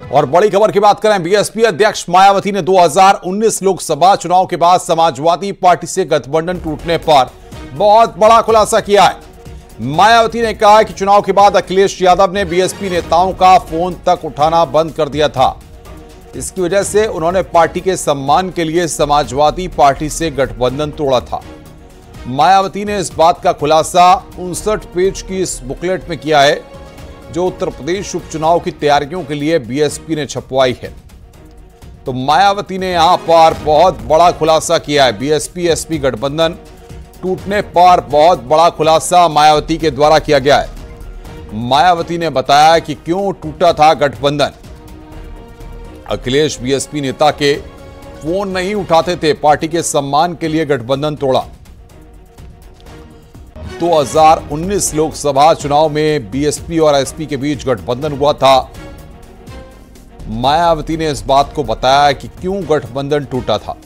और बड़ी खबर की बात करें, बीएसपी अध्यक्ष मायावती ने 2019 लोकसभा चुनाव के बाद समाजवादी पार्टी से गठबंधन टूटने पर बहुत बड़ा खुलासा किया है। मायावती ने कहा कि चुनाव के बाद अखिलेश यादव ने बीएसपी नेताओं का फोन तक उठाना बंद कर दिया था। इसकी वजह से उन्होंने पार्टी के सम्मान के लिए समाजवादी पार्टी से गठबंधन तोड़ा था। मायावती ने इस बात का खुलासा 59 पेज की इस बुकलेट में किया है जो उत्तर प्रदेश उपचुनाव की तैयारियों के लिए बीएसपी ने छपवाई है। तो मायावती ने यहां पर बहुत बड़ा खुलासा किया है। बीएसपी एसपी गठबंधन टूटने पर बहुत बड़ा खुलासा मायावती के द्वारा किया गया है। मायावती ने बताया कि क्यों टूटा था गठबंधन। अखिलेश बीएसपी नेता के फोन नहीं उठाते थे, पार्टी के सम्मान के लिए गठबंधन तोड़ा। 2019 लोकसभा चुनाव में बीएसपी और एसपी के बीच गठबंधन हुआ था। मायावती ने इस बात को बताया कि क्यों गठबंधन टूटा था।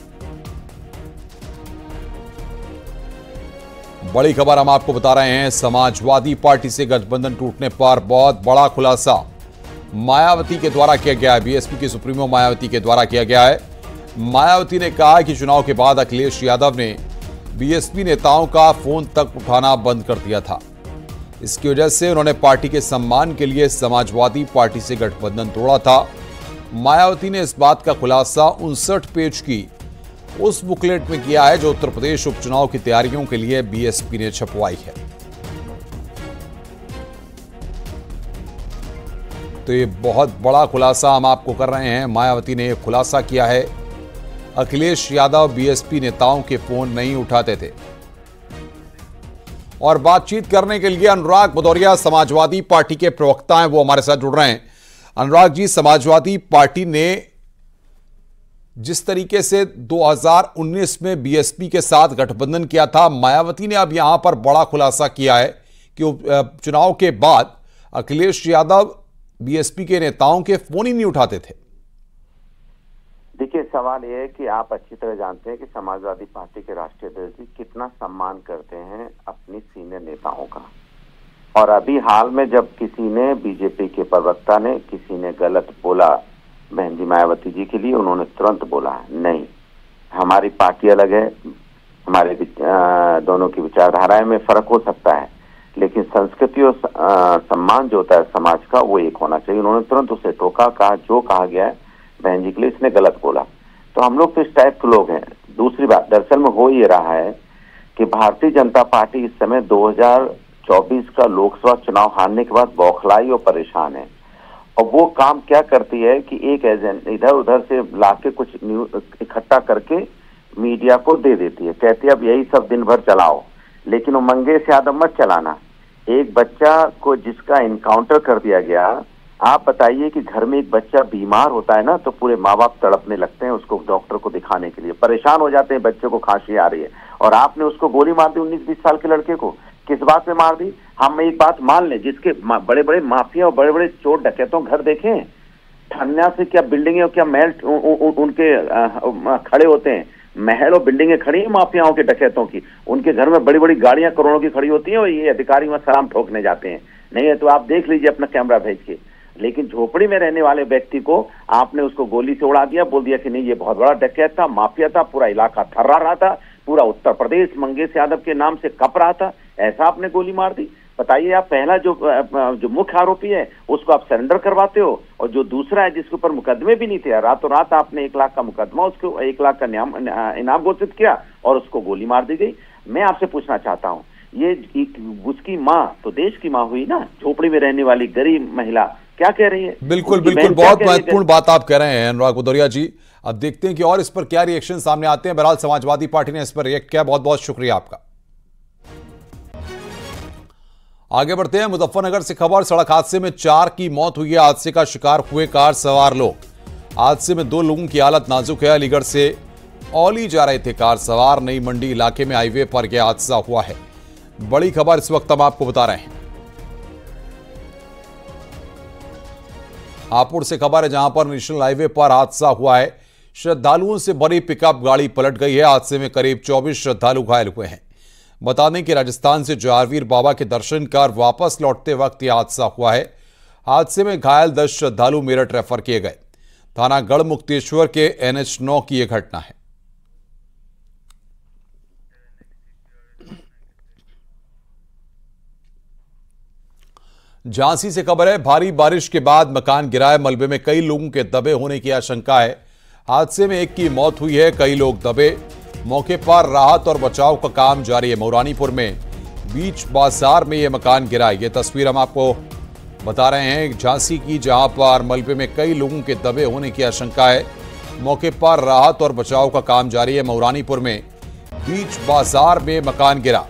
बड़ी खबर हम आपको बता रहे हैं, समाजवादी पार्टी से गठबंधन टूटने पर बहुत बड़ा खुलासा मायावती के द्वारा किया गया है। बीएसपी के सुप्रीमो मायावती के द्वारा किया गया है। मायावती ने कहा कि चुनाव के बाद अखिलेश यादव ने बीएसपी नेताओं का फोन तक उठाना बंद कर दिया था। इसकी वजह से उन्होंने पार्टी के सम्मान के लिए समाजवादी पार्टी से गठबंधन तोड़ा था। मायावती ने इस बात का खुलासा 59 पेज की उस बुकलेट में किया है जो उत्तर प्रदेश उपचुनाव की तैयारियों के लिए बीएसपी ने छपवाई है। तो ये बहुत बड़ा खुलासा हम आपको कर रहे हैं। मायावती ने यह खुलासा किया है, अखिलेश यादव बीएसपी नेताओं के फोन नहीं उठाते थे। और बातचीत करने के लिए अनुराग भदौरिया समाजवादी पार्टी के प्रवक्ता हैं, वो हमारे साथ जुड़ रहे हैं। अनुराग जी, समाजवादी पार्टी ने जिस तरीके से 2019 में बीएसपी के साथ गठबंधन किया था, मायावती ने अब यहां पर बड़ा खुलासा किया है कि चुनाव के बाद अखिलेश यादव बीएसपी के नेताओं के फोन ही नहीं उठाते थे। देखिए, सवाल यह है कि आप अच्छी तरह जानते हैं कि समाजवादी पार्टी के राष्ट्रीय अध्यक्ष जी कितना सम्मान करते हैं अपनी सीनियर नेताओं का। और अभी हाल में जब किसी ने, बीजेपी के प्रवक्ता ने किसी ने गलत बोला बहन जी मायावती जी के लिए, उन्होंने तुरंत बोला नहीं, हमारी पार्टी अलग है, हमारे दोनों की विचारधाराएं में फर्क हो सकता है, लेकिन संस्कृति और सम्मान जो होता है समाज का वो एक होना चाहिए। उन्होंने तुरंत उसे टोका, कहा जो कहा गया है बहन जी के लिए इसने गलत बोला। तो हम लोग तो इस टाइप के लोग हैं। दूसरी बात, दरअसल में हो ये रहा है कि भारतीय जनता पार्टी इस समय 2024 का लोकसभा चुनाव हारने के बाद बौखलाई और परेशान है। और वो काम क्या करती है कि एक एजेंट इधर उधर से लाके कुछ न्यूज इकट्ठा करके मीडिया को दे देती है, कहती है अब यही सब दिन भर चलाओ, लेकिन वो मंगेश यादव मत चलाना। एक बच्चा को जिसका इनकाउंटर कर दिया गया, आप बताइए कि घर में एक बच्चा बीमार होता है ना तो पूरे माँ बाप तड़पने लगते हैं उसको डॉक्टर को दिखाने के लिए, परेशान हो जाते हैं, बच्चे को खांसी आ रही है, और आपने उसको गोली मार दी 19-20 साल के लड़के को। किस बात पे मार दी? हम एक बात मान लें, जिसके बड़े बड़े माफिया और बड़े बड़े चोर डकैतों घर देखें, ठन्ना से क्या बिल्डिंगें और क्या महल उनके खड़े होते हैं, महल और बिल्डिंगें खड़ी हैं माफियाओं के डकैतों की, उनके घर में बड़ी बड़ी गाड़ियां करोड़ों की खड़ी होती हैं और ये अधिकारी वहां सलाम ठोकने जाते हैं। नहीं है तो आप देख लीजिए अपना कैमरा भेज के। लेकिन झोपड़ी में रहने वाले व्यक्ति को आपने उसको गोली से उड़ा दिया, बोल दिया कि नहीं ये बहुत बड़ा डकैत था, माफिया था, पूरा इलाका थर्रा रहा था, पूरा उत्तर प्रदेश मंगेश यादव के नाम से कप रहा था, ऐसा आपने गोली मार दी। बताइए, आप पहला जो मुख्य आरोपी है उसको आप सरेंडर करवाते हो, और जो दूसरा है जिसके ऊपर मुकदमे भी नहीं थे, रातों रात आपने 1 लाख का मुकदमा, उसको 1 लाख का इनाम घोषित किया और उसको गोली मार दी गई। मैं आपसे पूछना चाहता हूँ, ये उसकी माँ तो देश की माँ हुई ना, झोपड़ी में रहने वाली गरीब महिला क्या कह रही है? बिल्कुल बिल्कुल, बहुत महत्वपूर्ण बात आप कह रहे हैं अनुराग भदौरिया जी। अब देखते हैं कि और इस पर क्या रिएक्शन सामने आते हैं। बहरहाल समाजवादी पार्टी ने इस पर रिएक्ट किया, बहुत बहुत शुक्रिया आपका। आगे बढ़ते हैं, मुजफ्फरनगर से खबर, सड़क हादसे में 4 की मौत हुई है। हादसे का शिकार हुए कार सवार लोग। हादसे में 2 लोगों की हालत नाजुक है। अलीगढ़ से औली जा रहे थे कार सवार, नई मंडी इलाके में हाईवे पर यह हादसा हुआ है। बड़ी खबर इस वक्त हम आपको बता रहे हैं। हापुड़ से खबर है, जहां पर नेशनल हाईवे पर हादसा हुआ है। श्रद्धालुओं से भरी पिकअप गाड़ी पलट गई है। हादसे में करीब 24 श्रद्धालु घायल हुए हैं। बता दें कि राजस्थान से जहारवीर बाबा के दर्शन कर वापस लौटते वक्त यह हादसा हुआ है। हादसे में घायल 10 श्रद्धालु मेरठ रेफर किए गए। थाना गढ़मुक्तेश्वर के NH9 की यह घटना है। झांसी से खबर है, भारी बारिश के बाद मकान गिरा है। मलबे में कई लोगों के दबे होने की आशंका है। हादसे में एक की मौत हुई है, कई लोग दबे। मौके पर राहत और बचाव का काम जारी है। मौरानीपुर में बीच बाजार में यह मकान गिरा है। यह तस्वीर हम आपको बता रहे हैं झांसी की, जहां पर मलबे में कई लोगों के दबे होने की आशंका है। मौके पर राहत और बचाव का काम जारी है। मौरानीपुर में बीच बाजार में मकान गिरा।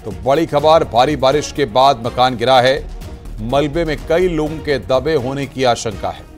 तो बड़ी खबर, भारी बारिश के बाद मकान गिरा है। मलबे में कई लोगों के दबे होने की आशंका है।